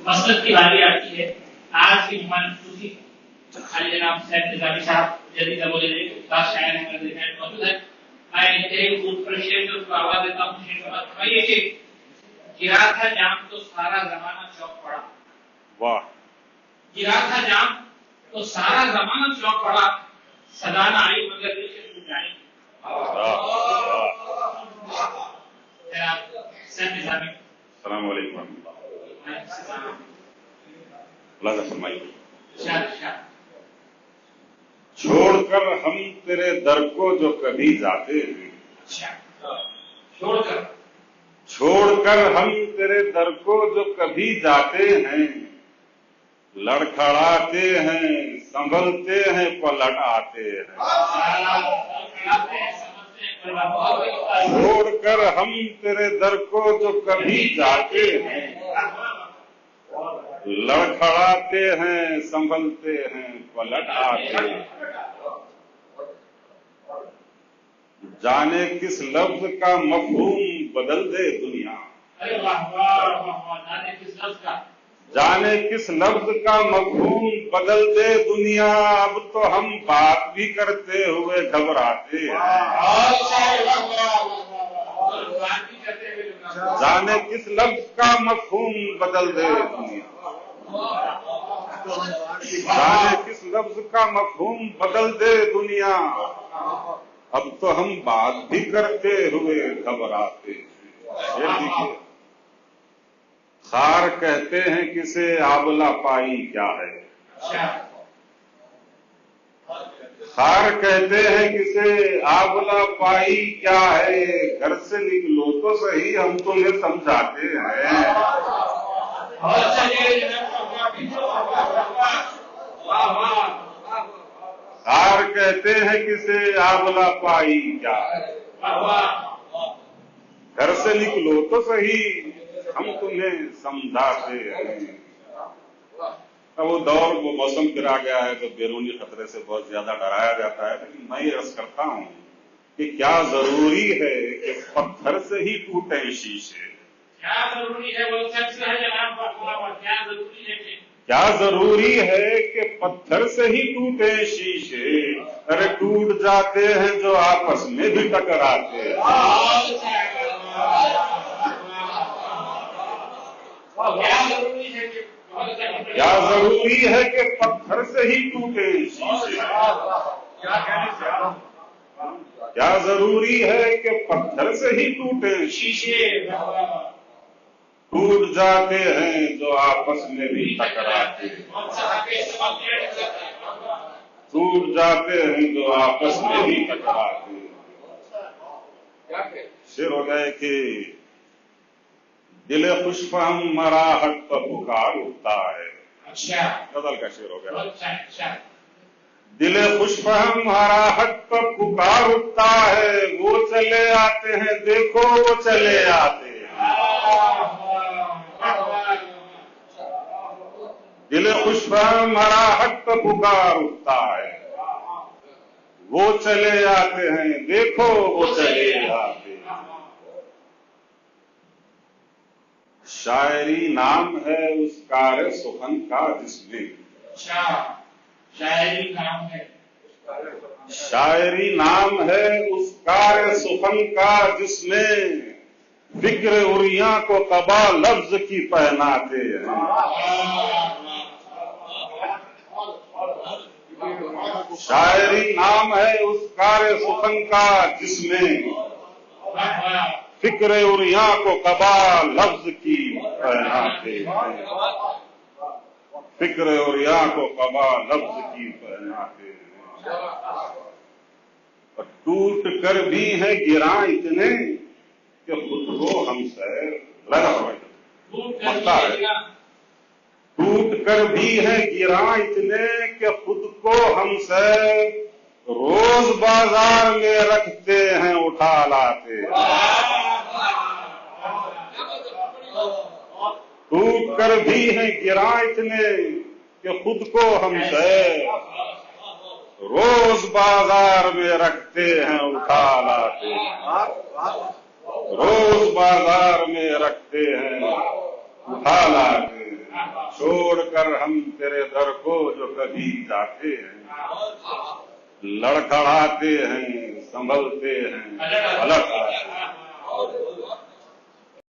مسلک کی باری آتی ہے. آج کی مہمان خصوصی خالی جناب سید نظامی صاحب جدید ابولی استاد شاعر ہیں ذہن موجود ہے. میں ایک خود پر شعر جو آواز دیتا ہوں شعر کا فرمائیے کہ گرا تھا جام تو سارا زمانہ چوک پڑا. واہ. گرا تھا جام تو سارا زمانہ چوک پڑا. صدا نہ آئی مگر دل سے ٹوٹ جائیں. السلام علیکم. اللہ کا فرمائیے. چھوڑ کر ہم تیرے در کو جو کبھی جاتے ہیں. چھوڑ کر ہم تیرے در کو جو کبھی جاتے ہیں. لڑکھڑاتے ہیں سنبھلتے ہیں پلٹ آتے ہیں. چھوڑ کر ہم تیرے در کو جو کبھی جاتے ہیں. لڑکھڑاتے ہیں سنبھلتے ہیں پلٹ آتے ہیں. جانے کس لفظ کا مفہوم بدل دے دنیا. جانے کس لفظ کا مفہوم بدل دے دنیا. اب تو ہم بات بھی کرتے ہوئے گھبراتے ہیں. جانے کس لفظ کا مفہوم بدل دے دنیا. جانے کس لفظ کا مفہوم بدل دے دنیا. اب تو ہم بات بھی کرتے ہوئے گھبراتے ہیں. خار کہتے ہیں کسے آبلہ پائی کیا ہے. خار کہتے ہیں کسے آبلہ پائی کیا ہے. گھر سے نکلو تو صحیح ہم تمہیں سمجھاتے ہیں. خار کہتے ہیں کسے آبلہ پائی کیا ہے. گھر سے نکلو تو صحیح ہم تمہیں سمجھاتے ہیں. اب وہ دور وہ موسم پھر آ گیا ہے تو بیرونی خطرے سے بہت زیادہ ڈرایا جاتا ہے. لیکن میں یہ عرض کرتا ہوں کہ کیا ضروری ہے کہ پتھر سے ہی ٹوٹے شیشے. کیا ضروری ہے وہ سچ ہے جناب. کیا ضروری ہے کیا ضروری ہے کہ پتھر سے ہی ٹوٹے شیشے. ارے ٹوٹ جاتے ہیں جو آپس میں بھی ٹکراتے ہیں. کیا ضروری ہے کہ پتھر سے ہی ٹوٹے شیشے. کیا ضروری ہے کہ پتھر سے ہی ٹوٹے شیشے. ٹوٹ جاتے ہیں جو آپس میں بھی ٹکراتے ہیں. ٹوٹ جاتے ہیں جو آپس میں بھی ٹکراتے ہیں. شعر ہو گئے کہ دل خوش فہم مراحت پر پکار اٹھتا ہے. غزل کا شعر ہو گیا. دل خوش فہم مراحت پر پکار اٹھتا ہے. وہ چلے آتے ہیں دیکھو وہ چلے آتے ہیں. دل خوش فہم مراحت پر پکار اٹھتا ہے. وہ چلے آتے ہیں دیکھو وہ چلے آتے ہیں. شاعری نام ہے اس کار سخن کا جس میں. شاعری نام ہے. شاعری نام ہے اس کار سخن کا جس میں فکر عریاں کو قبا لفظ کی پہناتے ہیں. شاعری نام ہے اس کار سخن کا جس میں فکر عریاں کو قبا لفظ کی پہناتے ہیں. فکر عریاں کو قبا لفظ کی پہناتے ہیں. اور ٹوٹ کر بھی ہیں گراں اتنے کہ خود کو ہم سے لگتا ہے. ٹوٹ کر بھی ہے گراں اتنے کہ خود کو ہم سے روز بازار میں رکھتے ہیں اٹھا لاتے. ٹوٹ کر بھی ہے گراں اتنے کہ خود کو ہم سے روز بازار میں رکھتے ہیں اٹھا لاتے. روز بازار میں رکھتے ہیں اٹھا لاتے. چھوڑ کر ہم تیرے در کو جو کبھی جاتے ہیں، لڑکھڑاتے ہیں، سنبھلتے ہیں، پلٹ آتے ہیں۔